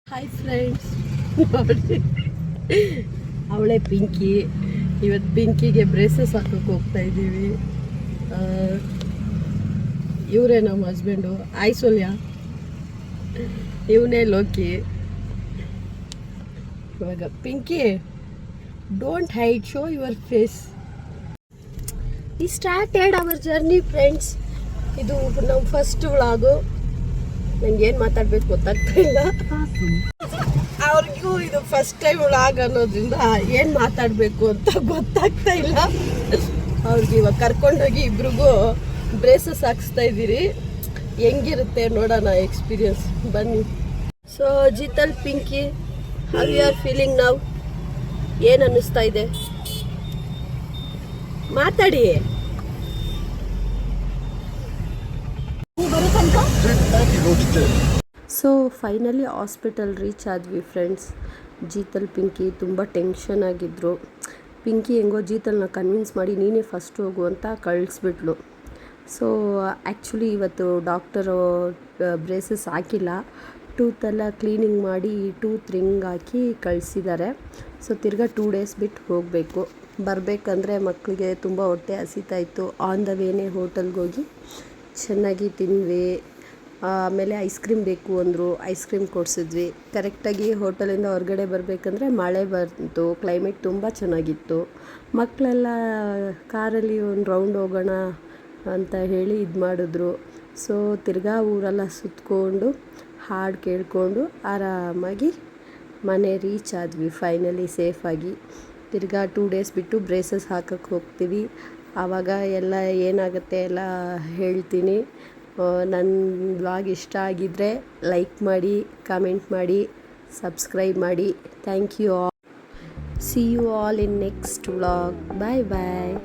Hi friends, ನೋಡಿ ಅವಳೇ ಪಿಂಕಿ. ಇವತ್ತು ಪಿಂಕಿಗೆ ಬ್ರೇಸಸ್ ಹಾಕೋಕೆ ಹೋಗ್ತಾ ಇದ್ದೀವಿ. ಇವರೇ ನಮ್ಮ ಹಸ್ಬೆಂಡು ಐಶ್ವರ್ಯ, ಇವನೇ ಲೋಕಿ. ಇವಾಗ Pinky, don't hide, show your face. We started our journey friends. ಇದು ನಮ್ಮ ಫಸ್ಟ್ ವ್ಲಾಗು. ನಂಗೆ ಏನು ಮಾತಾಡ್ಬೇಕು ಗೊತ್ತಾಗ್ತಾ ಇಲ್ಲ. ಅವ್ರಿಗೂ ಇದು ಫಸ್ಟ್ ಟೈಮ್ ವ್ಲಾಗ್ ಅನ್ನೋದ್ರಿಂದ ಏನು ಮಾತಾಡಬೇಕು ಅಂತ ಗೊತ್ತಾಗ್ತಾ ಇಲ್ಲ. ಅವ್ರಿಗೆ ಇವಾಗ ಕರ್ಕೊಂಡೋಗಿ ಇಬ್ರಿಗೂ ಬ್ರೇಸಸ್ ಹಾಕ್ಸ್ತಾ ಇದ್ದೀರಿ. ಹೆಂಗಿರುತ್ತೆ ನೋಡೋಣ ಎಕ್ಸ್ಪೀರಿಯನ್ಸ್, ಬನ್ನಿ. ಸೊ ಜಿತಲ್, Pinky, how you are feeling now? ಏನು ಅನ್ನಿಸ್ತಾ ಇದೆ? ಮಾತಾಡಿ. ಸೊ ಫೈನಲಿ ಹಾಸ್ಪಿಟಲ್ ರೀಚ್ ಆದ್ವಿ ಫ್ರೆಂಡ್ಸ್. ಜೀತಲ್, ಪಿಂಕಿ ತುಂಬ ಟೆನ್ಷನ್ ಆಗಿದ್ದರು. ಪಿಂಕಿ ಹೆಂಗೋ ಜೀತಲ್ನ ಕನ್ವಿನ್ಸ್ ಮಾಡಿ ನೀನೇ ಫಸ್ಟ್ ಹೋಗು ಅಂತ ಕಳಿಸ್ಬಿಟ್ಲು. ಸೊ ಆ್ಯಕ್ಚುಲಿ ಇವತ್ತು ಡಾಕ್ಟರು ಬ್ರೇಸಸ್ ಹಾಕಿಲ್ಲ, ಟೂತೆಲ್ಲ ಕ್ಲೀನಿಂಗ್ ಮಾಡಿ ಟೂತ್ ರಿಂಗ್ ಹಾಕಿ ಕಳಿಸಿದ್ದಾರೆ. ಸೊ ತಿರ್ಗಾ 2 ಡೇಸ್ ಬಿಟ್ಟು ಹೋಗಬೇಕು. ಬರಬೇಕಂದ್ರೆ ಮಕ್ಕಳಿಗೆ ತುಂಬ ಹೊಟ್ಟೆ ಹಸಿತಾಯಿತ್ತು. ಆನ್ ದ ವೇನೇ ಹೋಟೆಲ್ಗೆ ಹೋಗಿ ಚೆನ್ನಾಗಿ ತಿಂದ್ವಿ. ಆಮೇಲೆ ಐಸ್ ಕ್ರೀಮ್ ಬೇಕು ಅಂದರು, ಐಸ್ ಕ್ರೀಮ್ ಕೊಡಿಸಿದ್ವಿ. ಕರೆಕ್ಟಾಗಿ ಹೋಟೆಲಿಂದ ಹೊರಗಡೆ ಬರಬೇಕಂದ್ರೆ ಮಳೆ ಬಂತು. ಕ್ಲೈಮೇಟ್ ತುಂಬ ಚೆನ್ನಾಗಿತ್ತು. ಮಕ್ಕಳೆಲ್ಲ ಕಾರಲ್ಲಿ ಒಂದು ರೌಂಡ್ ಹೋಗೋಣ ಅಂತ ಹೇಳಿ ಇದು ಮಾಡಿದ್ರು. ಸೊ ತಿರ್ಗಾ ಊರೆಲ್ಲ ಸುತ್ತಕೊಂಡು ಹಾಡು ಕೇಳಿಕೊಂಡು ಆರಾಮಾಗಿ ಮನೆ ರೀಚ್ ಆದ್ವಿ ಫೈನಲಿ ಸೇಫಾಗಿ. ತಿರ್ಗಾ 2 ಡೇಸ್ ಬಿಟ್ಟು ಬ್ರೇಸಸ್ ಹಾಕೋಕ್ಕೆ ಹೋಗ್ತೀವಿ. ಆವಾಗ ಎಲ್ಲ ಏನಾಗುತ್ತೆ ಎಲ್ಲ ಹೇಳ್ತೀನಿ. ನನ್ನ ವ್ಲಾಗ್ ಇಷ್ಟ ಆಗಿದ್ದರೆ ಲೈಕ್ ಮಾಡಿ, ಕಮೆಂಟ್ ಮಾಡಿ, ಸಬ್ಸ್ಕ್ರೈಬ್ ಮಾಡಿ. Thank you all. See you all in next vlog. Bye bye.